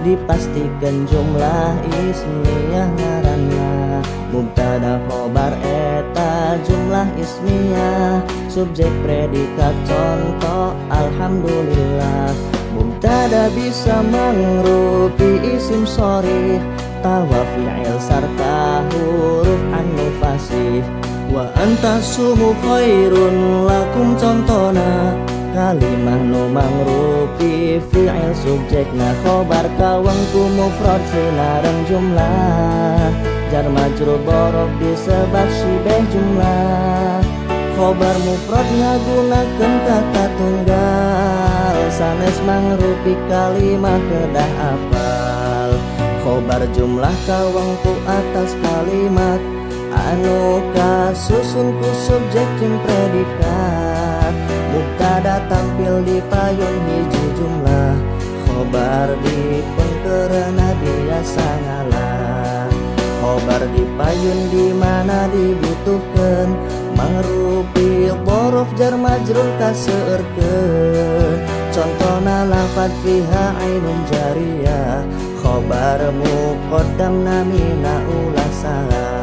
dipastikan jumlah ismiyah ngaranna. Mubtada khobar eta jumlah ismiyah, subjek predikat contoh alhamdulillah. Mubtada bisa mengrupi isim shorih, tawa fi'il sarta huruf anu fasih. Wa antasumu khairun lakum contona, kalimah nu mangrupi fi'il subjekna khobar kawangku mufrad sinareng jumlah, jar majrur dhorob disebab syibeh jumlah. Khobar mufrad ngagunakeun kata tunggal, sanes mangrupi kalimah kedah apal. Khobar jumlah kawangku atas kalimat anu kasusun ku subjek jeung predikat. Mubtada tampil di payun hiji jumlah, khobar di pengkeurna biasa ngalah. Khobar di payun di mana dibutuhkeun, mangrupi dhorof jar majrur kaseueurkeun. Contona lafad fiha ainun jariyah, khobar muqaddam namina ulah salah.